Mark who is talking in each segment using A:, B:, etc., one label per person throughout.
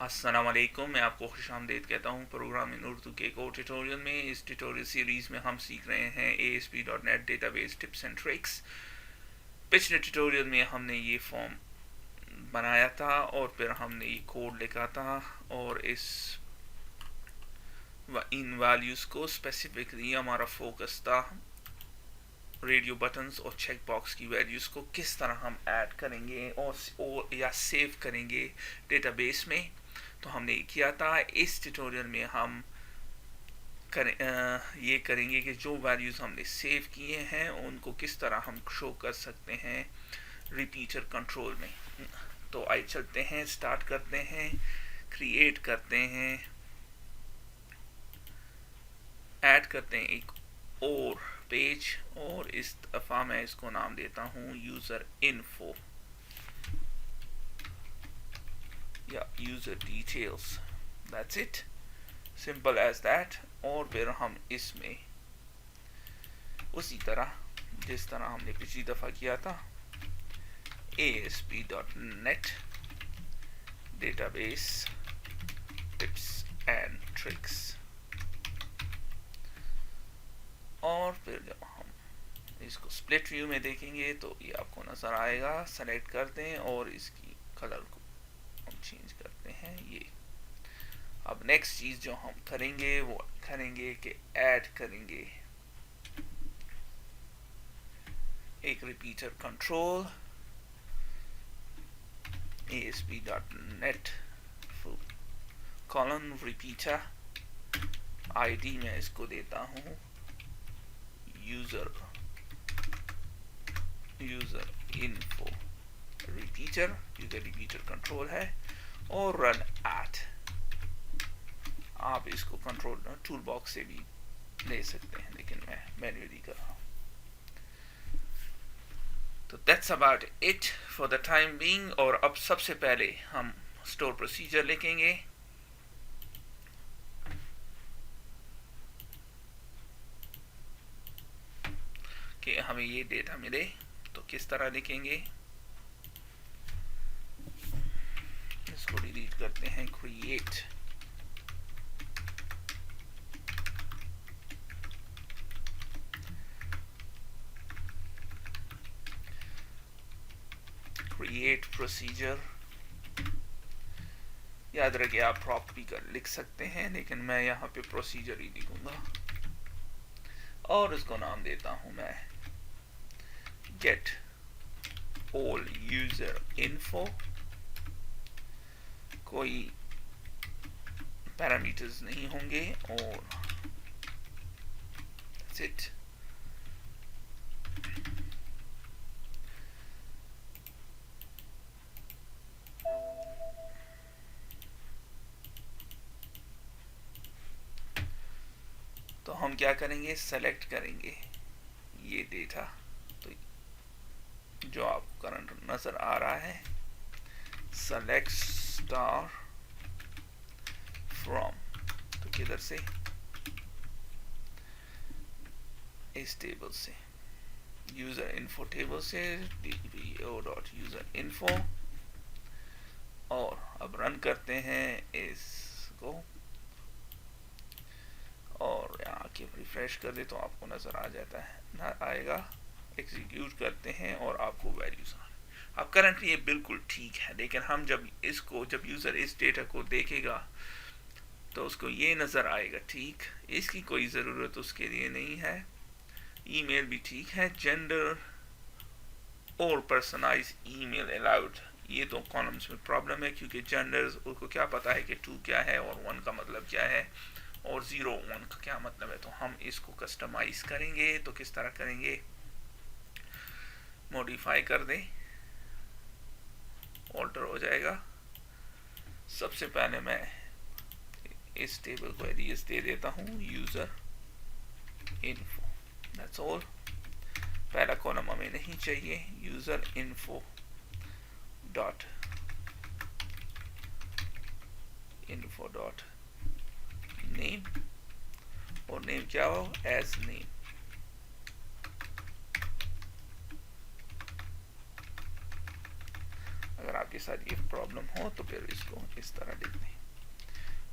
A: अस्सलाम वालेकुम। मैं आपको खुशामदीद कहता हूँ प्रोग्रामिंग उर्दू के एक और ट्यूटोरियल में। इस ट्यूटोरियल सीरीज़ में हम सीख रहे हैं ASP.NET database tips and tricks. पिछले ट्यूटोरियल में हमने ये फॉर्म बनाया था और फिर हमने ये कोड लिखा था और इन वैल्यूज़ को स्पेसिफिकली हमारा फोकस था रेडियो बटन्स और चेक बॉक्स की वैल्यूज़ को किस तरह हम ऐड करेंगे और या सेव करेंगे डेटाबेस में। तो हमने किया था। इस ट्यूटोरियल में हम ये करेंगे कि जो वैल्यूज़ हमने सेव किए हैं उनको किस तरह हम शो कर सकते हैं रिपीटर कंट्रोल में। तो आइए चलते हैं, स्टार्ट करते हैं, क्रिएट करते हैं, ऐड करते हैं एक और पेज और इस दफ़ा मैं इसको नाम देता हूँ यूज़र इन्फो या user details. That's it, simple as that. और फिर हम इसमें उसी तरह जिस तरह हमने पिछली दफ़ा किया था ASP.NET database tips and tricks, और फिर जब हम इसको स्प्लिट व्यू में देखेंगे तो ये आपको नज़र आएगा। सेलेक्ट करते हैं और इसकी कलर को हम चेंज करते हैं ये। अब नेक्स्ट चीज़ जो हम करेंगे वो करेंगे कि ऐड करेंगे एक repeater control ASP.NET colon repeater. ID में इसको देता हूँ user info repeater, user repeater control है, और रन एट। आप इसको कंट्रोल टूल बॉक्स से भी ले सकते हैं, लेकिन मैं मैन्युअली कर रहा हूँ। तो that's about it for the time being. और अब सबसे पहले हम स्टोर प्रोसीजर लिखेंगे। कि हमें ये डेटा मिले तो किस तरह लिखेंगे। इसको डिलीट करते हैं। Create procedure. याद रखिए आप प्रॉप भी लिख सकते हैं, लेकिन मैं यहाँ पे प्रोसीजर ही लिखूंगा और इसको नाम देता हूं मैं गेट ऑल यूजर इन्फो। कोई पैरामीटर्स नहीं होंगे और that's it। तो हम क्या करेंगे, सेलेक्ट करेंगे ये डेटा, तो जो आपको करंट नजर आ रहा है, सेलेक्ट स्टार फ्रॉम, तो किधर से, इस टेबल से, यूजर इन्फो टेबल से, dbo.userinfo। और अब रन करते हैं इसको और यहाँ के रिफ्रेश कर दे तो आपको नजर आ जाता है, ना आएगा। एग्जीक्यूट करते हैं और आपको वैल्यूज अब करंटली ये बिल्कुल ठीक है, लेकिन हम जब यूजर इस डेटा को देखेगा तो उसको ये नजर आएगा ठीक। इसकी कोई जरूरत उसके लिए नहीं है। ईमेल भी ठीक है, जेंडर और पर्सनलाइज ईमेल अलाउड, ये तो कॉलम्स में प्रॉब्लम है, क्योंकि जेंडर्स उसको क्या पता है कि 2 क्या है और 1 का मतलब क्या है और 0-1 का क्या मतलब है। तो हम इसको कस्टमाइज करेंगे। तो किस तरह करेंगे, मॉडिफाई कर दें, ऑल्टर हो जाएगा। सबसे पहले मैं इस टेबल को एलियास दे देता हूँ यूजर इन्फो, दैट्स ऑल। पहला कॉलम हमें नहीं चाहिए, यूजर इन्फो डॉट नेम, और नेम क्या हो, एज नेम। अगर आपके साथ ये प्रॉब्लम हो तो फिर इसको इस तरह लिख दें।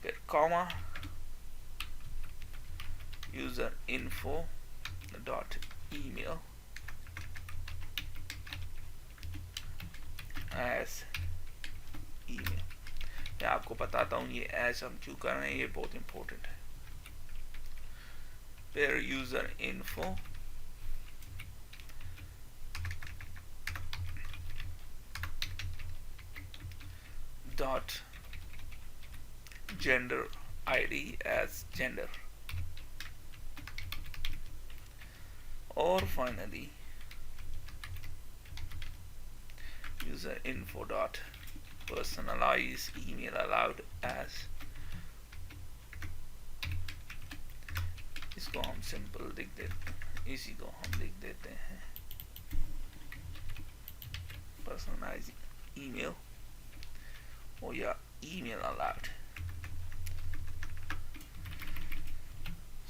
A: फिर comma user info dot email as email. मैं आपको बताता हूँ ये एज हम क्यों कर रहे हैं, ये बहुत इंपॉर्टेंट है। फिर user info dot gender ID as gender, और finally user info dot personalize email allowed as, इसको हम सिंपल लिख देते हैं, इसी को हम लिख देते हैं personalize email और या email allowed।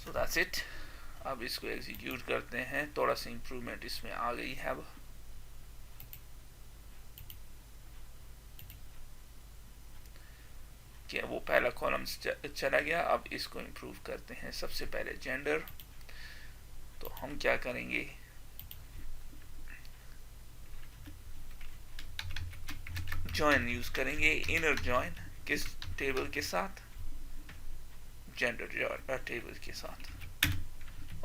A: So that's it। अब इसको एग्जीक्यूट करते हैं, थोड़ा सा इंप्रूवमेंट इसमें आ गई है। अब क्या वो पहला कॉलम चला गया, अब इसको इंप्रूव करते हैं। सबसे पहले जेंडर, तो हम क्या करेंगे, जॉइन यूज करेंगे, इनर जॉइन किस टेबल के साथ, जेंडर टेबल के साथ,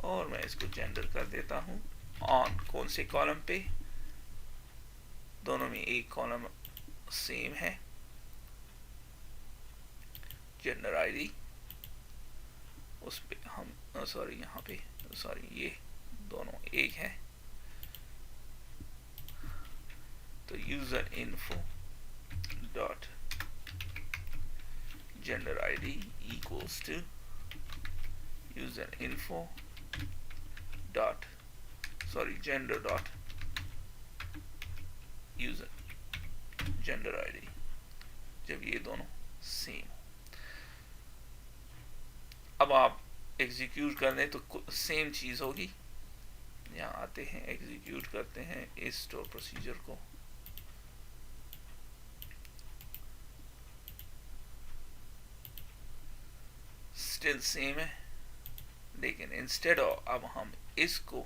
A: और मैं इसको जेंडर कर देता हूँ ऑन। कौन से कॉलम पे, दोनों में एक कॉलम सेम है, जेंडर आईडी, उस पे हम सॉरी यहाँ पे सॉरी ये दोनों एक है। तो user info dot gender ID equals to user info dot gender dot user gender ID, जब ये दोनों सेम। अब आप एग्जीक्यूट कर दें तो सेम चीज होगी। यहाँ आते हैं, एग्जीक्यूट करते हैं इस स्टोर प्रोसीजर को, स्टिल सेम है, लेकिन इंस्टेड ऑफ अब हम इसको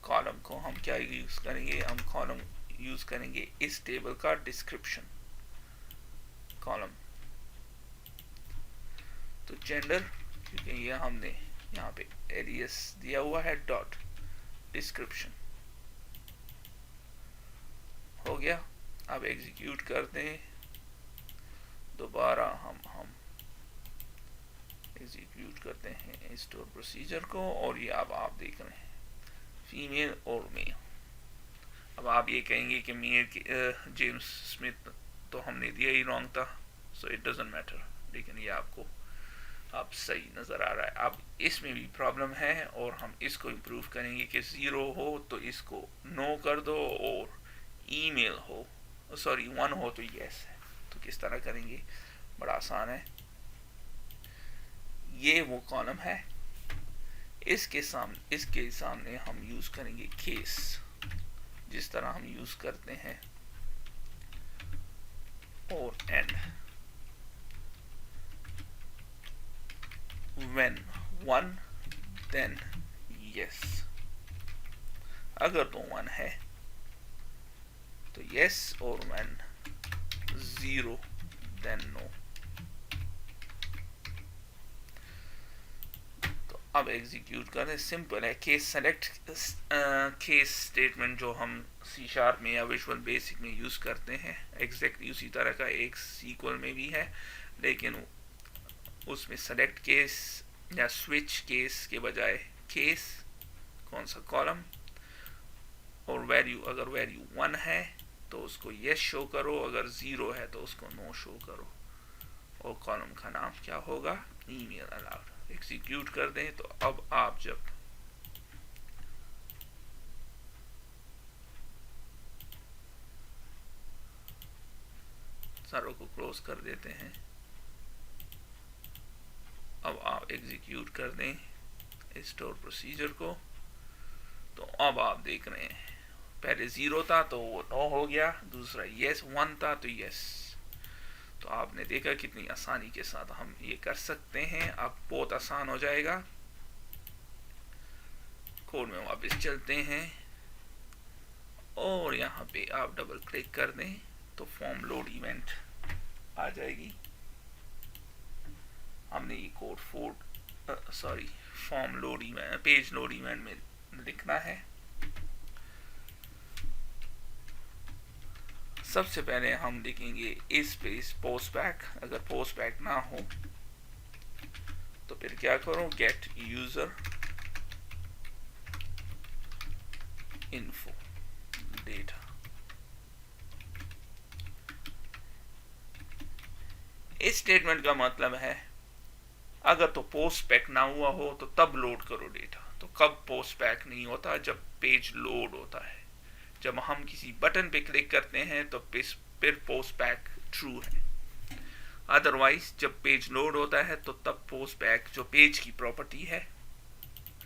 A: कॉलम को हम क्या यूज करेंगे, हम कॉलम यूज करेंगे इस टेबल का डिस्क्रिप्शन कॉलम। तो जेंडर, क्योंकि ये हमने यहाँ पे एरियस दिया हुआ है, डॉट डिस्क्रिप्शन हो गया। अब एग्जीक्यूट करते हैं दोबारा, हम एग्जीक्यूट करते हैं स्टोर प्रोसीजर को, और ये अब आप देख रहे हैं फीमेल और मेल। अब आप ये कहेंगे कि मेल जेम्स स्मिथ तो हमने दिया ही रॉन्ग था, सो इट डजंट मैटर, लेकिन ये आपको अब सही नज़र आ रहा है। अब इसमें भी प्रॉब्लम है, और हम इसको इम्प्रूव करेंगे कि 0 हो तो इसको नो कर दो, और ईमेल हो सॉरी 1 हो तो यस है। तो किस तरह करेंगे, बड़ा आसान है। ये वो कॉलम है, इसके सामने हम यूज करेंगे केस, जिस तरह हम यूज करते हैं और एंड। when 1 then yes, अगर तो 1 है तो yes, और when 0 then no। तो अब एग्जीक्यूट करें, सिंपल है। केस सेलेक्ट केस स्टेटमेंट जो हम C# में या विजुअल बेसिक में यूज करते हैं, एग्जैक्टली उसी तरह का एक सीक्वल में भी है, लेकिन उसमें सेलेक्ट केस या स्विच केस के बजाय केस, कौन सा कॉलम, और वैल्यू, अगर वैल्यू 1 है तो उसको यस शो करो, अगर 0 है तो उसको नो शो करो, और कॉलम का नाम क्या होगा, ईमेल अलाउड। एग्जीक्यूट कर दें तो अब आप जब सारों को क्लोज कर देते हैं, अब आप एग्जीक्यूट कर दें स्टोर प्रोसीजर को, तो अब आप देख रहे हैं पहले 0 था तो वो नो हो गया, दूसरा यस 1 था तो यस। तो आपने देखा कितनी आसानी के साथ हम ये कर सकते हैं। अब बहुत आसान हो जाएगा। कोड में वापस चलते हैं और यहाँ पे आप डबल क्लिक कर दें तो फॉर्म लोड इवेंट आ जाएगी। हमने ये code form load event, page load event में लिखना है। सबसे पहले हम लिखेंगे इस पेज पोस्ट बैक। अगर पोस्ट बैक ना हो तो फिर क्या करो, गेट यूजर इन्फो डेटा। इस स्टेटमेंट का मतलब है अगर तो पोस्ट बैक ना हुआ हो तो तब लोड करो डेटा। तो कब पोस्ट बैक नहीं होता, जब पेज लोड होता है। जब हम किसी बटन पे क्लिक करते हैं तो फिर पोस्ट बैक ट्रू है। अदरवाइज जब पेज लोड होता है तो तब पोस्ट बैक, जो पेज की प्रॉपर्टी है,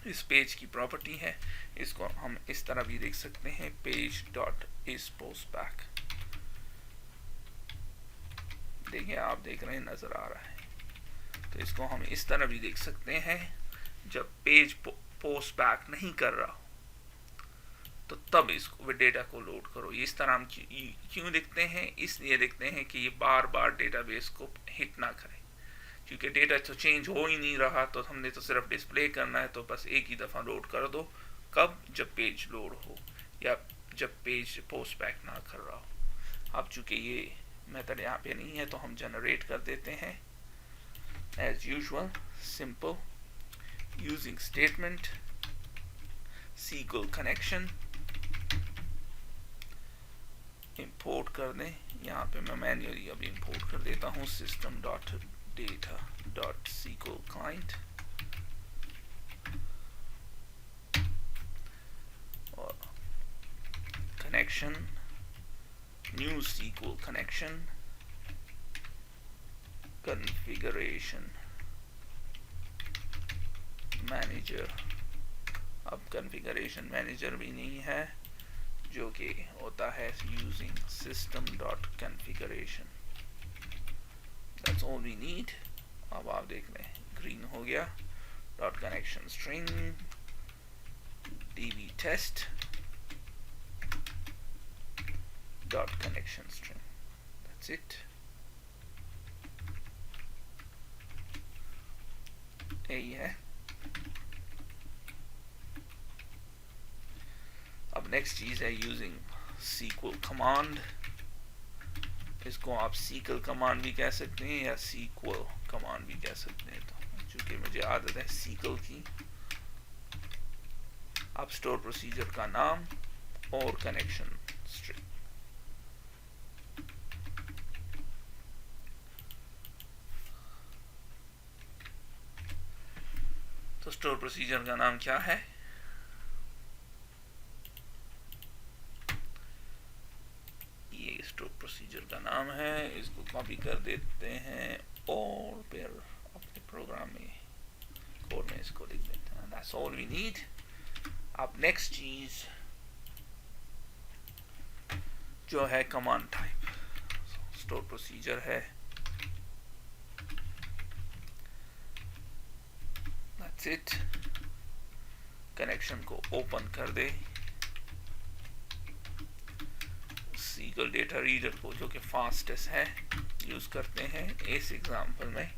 A: इस पेज की प्रॉपर्टी है, इसको हम इस तरह भी देख सकते हैं, page dot is post back. देखिए, आप देख रहे हैं, नजर आ रहा है। तो इसको हम इस तरह भी देख सकते हैं, जब पेज पोस्ट बैक नहीं कर रहा तो तब इसको डेटा को लोड करो। इस तरह हम क्यों लिखते हैं, इसलिए लिखते हैं कि ये बार बार डेटाबेस को हिट ना करे, क्योंकि डेटा तो चेंज हो ही नहीं रहा। तो हमने तो सिर्फ डिस्प्ले करना है, तो बस एक ही दफ़ा लोड कर दो। कब, जब पेज लोड हो या जब पेज पोस्ट बैक ना कर रहा हो। अब चूंकि ये मेथड यहाँ पे नहीं है तो हम जनरेट कर देते हैं as usual, simple using statement, SQL connection import कर दें। यहाँ पे मैं मैन्युअली अब इंपोर्ट कर देता हूँ system dot data dot SQL client, और connection new SQL connection configuration manager. अब कॉन्फ़िगरेशन मैनेजर भी नहीं है, जो कि होता है using system dot configuration. That's all we need. अब आप देख रहे हैं ग्रीन हो गया। Dot connection string db test dot connection string, that's it. यही है। अब नेक्स्ट चीज है यूजिंग SQL कमांड। इसको आप SQL कमांड भी कह सकते हैं या SQL कमांड भी कह सकते हैं। तो चूंकि मुझे आदत है SQL की, आप स्टोर प्रोसीजर का नाम और कनेक्शन स्ट्रिंग। तो स्टोर प्रोसीजर का नाम क्या है, ये स्टोर प्रोसीजर का नाम है। इसको कॉपी कर देते हैं और फिर अपने प्रोग्राम में, कोड में इसको लिख देते हैं। That's all we need. अब नेक्स्ट चीज जो है कमांड टाइप। स्टोर प्रोसीजर है, दैट्स इट। कनेक्शन को ओपन कर दे। SQL डेटा रीडर को, जो कि फास्टेस्ट है, यूज करते हैं इस एग्जांपल में,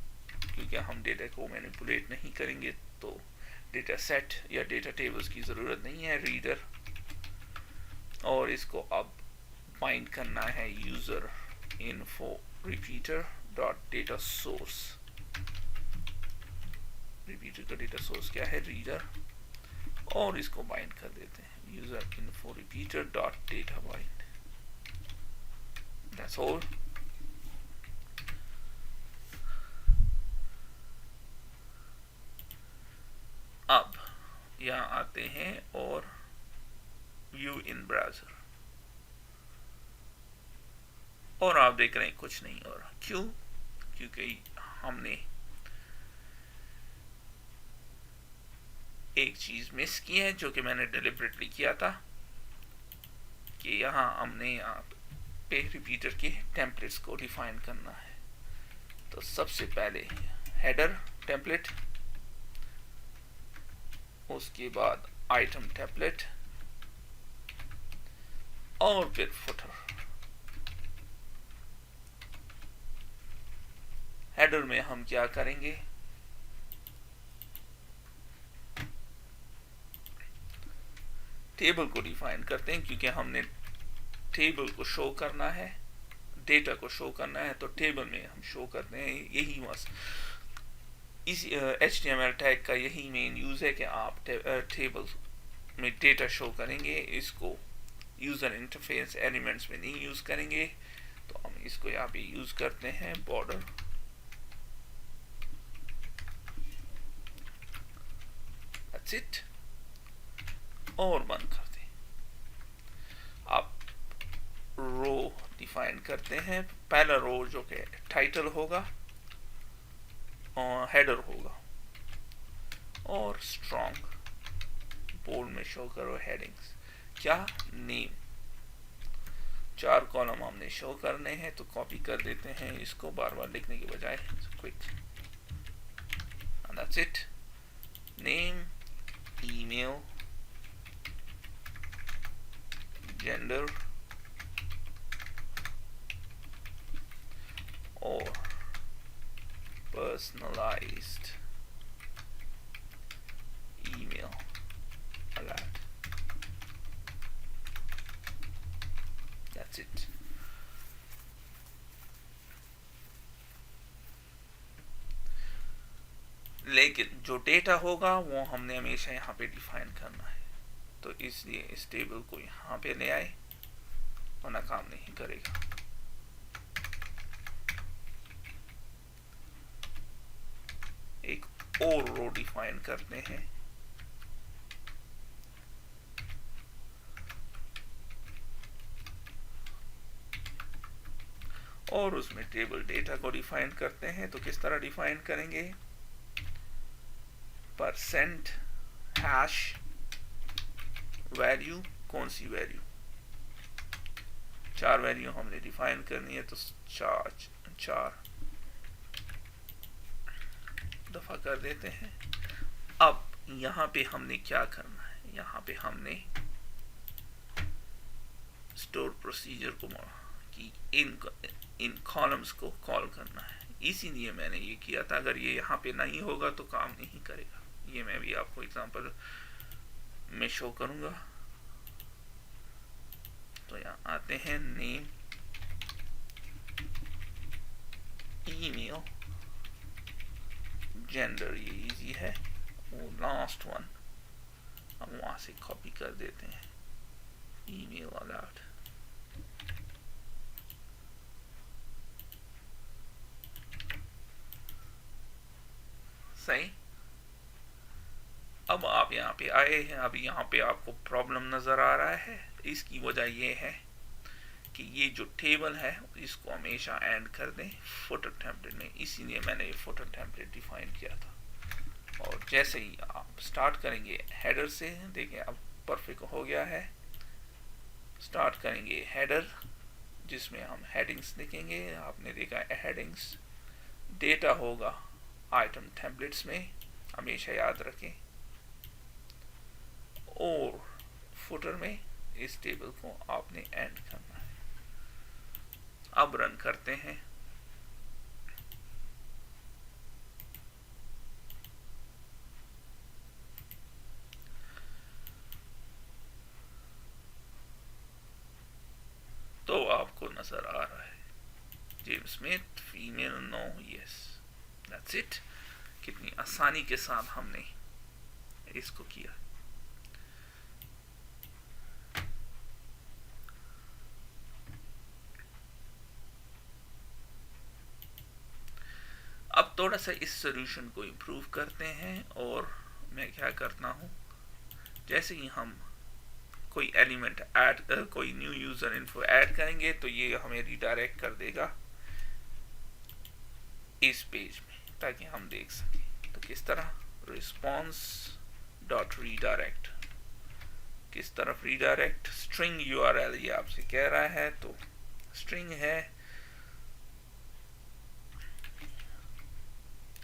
A: क्योंकि हम डेटा को मैनिपुलेट नहीं करेंगे तो डेटा सेट या डेटा टेबल्स की ज़रूरत नहीं है, रीडर। और इसको अब बाइंड करना है user info repeater dot data source. Repeater का डेटा सोर्स क्या है, रीडर। और इसको बाइंड कर देते हैं user info repeater dot data bind. That's all. अब यहाँ आते हैं और व्यू इन ब्राउज़र, और आप देख रहे हैं कुछ नहीं हो रहा। क्यों? क्योंकि हमने एक चीज मिस की है, जो कि मैंने डिलिबरेटली किया था, कि यहाँ हमने यहाँ पे रिपीटर के टेम्पलेट्स को डिफाइन करना है। तो सबसे पहले हेडर टेम्पलेट, उसके बाद आइटम टेम्पलेट और फिर फुटर। हेडर में हम क्या करेंगे, टेबल को डिफाइन करते हैं, क्योंकि हमने टेबल को शो करना है, डेटा को शो करना है, तो टेबल में हम शो करते हैं। यही बस इस HTML टैग का यही मेन यूज है कि आप टेबल में डेटा शो करेंगे, इसको यूजर इंटरफेस एलिमेंट्स में नहीं यूज करेंगे। तो हम इसको यहाँ पे यूज करते हैं बॉर्डर, दैट्स इट, और बंद कर दें। आप रो डिफाइन करते हैं, पहला रो जो कि टाइटल होगा और हेडर होगा, और स्ट्रॉन्ग बोल्ड में शो करो हेडिंग्स, क्या नेम। 4 कॉलम हमने शो करने हैं, तो कॉपी कर देते हैं इसको बार बार लिखने के बजाय, quick, that's it. Name, email, gender और personalized email alert, that's it। लेकिन जो डेटा होगा वो हमने हमेशा यहाँ पे डिफाइन करना है, तो इसलिए इस टेबल को यहाँ पे ले आए, वरना काम नहीं करेगा। एक और रो डिफाइन करते हैं, और उसमें टेबल डेटा को डिफाइन करते हैं। तो किस तरह डिफाइन करेंगे, परसेंट हैश वैल्यू, कौन सी वैल्यू, 4 वैल्यू हमने डिफाइन करनी है, तो 4 दफा कर देते हैं। अब यहाँ पे हमने क्या करना है, यहाँ पे हमने स्टोर प्रोसीजर को कि इन कॉलम्स को कॉल करना है, इसीलिए मैंने ये किया था। अगर ये यहाँ पे नहीं होगा तो काम नहीं करेगा। ये मैं भी आपको एग्जांपल में शो करूंगा। तो यहाँ आते हैं, नेम, ईमेल, जेंडर, ये इजी है, वो लास्ट वन हम वहां से कॉपी कर देते हैं, ईमेल अलर्ट। सही। अब आप यहाँ पे आए हैं, अब यहाँ पे आपको प्रॉब्लम नजर आ रहा है। इसकी वजह ये है कि ये जो टेबल है इसको हमेशा ऐड कर दें फुटर टेम्पलेट में, इसीलिए मैंने ये फुटर टेम्पलेट डिफाइन किया था। और जैसे ही आप स्टार्ट करेंगे हेडर से, देखिए अब परफेक्ट हो गया है। स्टार्ट करेंगे हेडर, जिसमें हम हेडिंग्स लिखेंगे। आपने देखा हेडिंग्स डेटा होगा आइटम टेम्पलेट्स में, हमेशा याद रखें। और फुटर में इस टेबल को आपने एंड करना है। अब रन करते हैं। तो आपको नजर आ रहा है James Smith female, no, yes, that's it. कितनी आसानी के साथ हमने इसको किया। अब थोड़ा सा इस सॉल्यूशन को इम्प्रूव करते हैं, और मैं क्या करता हूँ, जैसे ही हम कोई एलिमेंट ऐड, कोई न्यू यूजर इन्फो ऐड करेंगे, तो ये हमें रिडायरेक्ट कर देगा इस पेज में, ताकि हम देख सकें। तो किस तरह, रिस्पॉन्स डॉट रीडायरेक्ट, किस तरफ रीडायरेक्ट, स्ट्रिंग यूआरएल ये आपसे कह रहा है, तो स्ट्रिंग है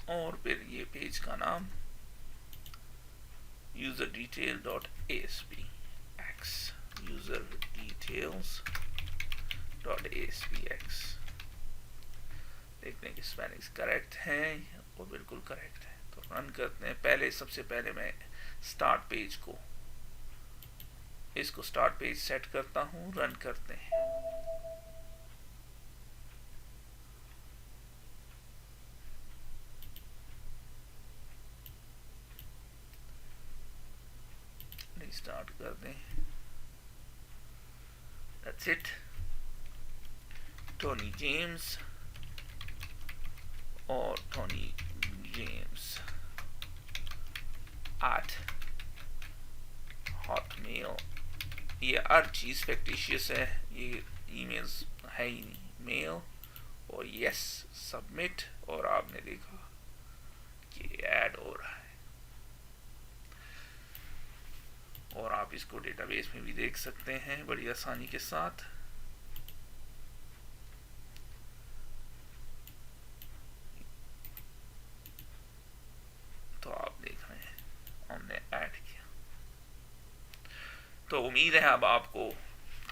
A: और फिर ये पेज का नाम userdetail.aspx, userdetails.aspx। देखते हैं कि स्पेलिंग्स करेक्ट हैं, वो बिल्कुल करेक्ट है। तो रन करते हैं। सबसे पहले मैं स्टार्ट पेज को, इसको स्टार्ट पेज सेट करता हूँ। रन करते हैं। रिस्टार्ट कर दें। That's it. टोनी जेम्स और टोनी जेम्स at hotmail। ये हर चीज फैक्टिशियस है, ये ईमेल्स है ही नहीं। मेल और यस सबमिट, और आपने देखा कि ऐड हो रहा है। और आप इसको डेटाबेस में भी देख सकते हैं बड़ी आसानी के साथ। तो आप देख रहे हैं हमने ऐड किया। तो उम्मीद है अब आपको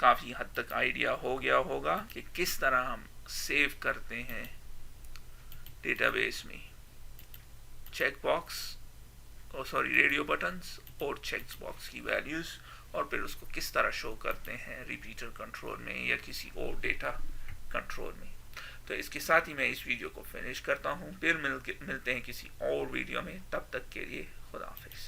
A: काफ़ी हद तक आइडिया हो गया होगा कि किस तरह हम सेव करते हैं डेटाबेस में चेक बॉक्स रेडियो बटन्स और चेक बॉक्स की वैल्यूज़, और फिर उसको किस तरह शो करते हैं रिपीटर कंट्रोल में या किसी और डेटा कंट्रोल में। तो इसके साथ ही मैं इस वीडियो को फिनिश करता हूँ। फिर मिलते हैं किसी और वीडियो में। तब तक के लिए खुदा हाफिज़।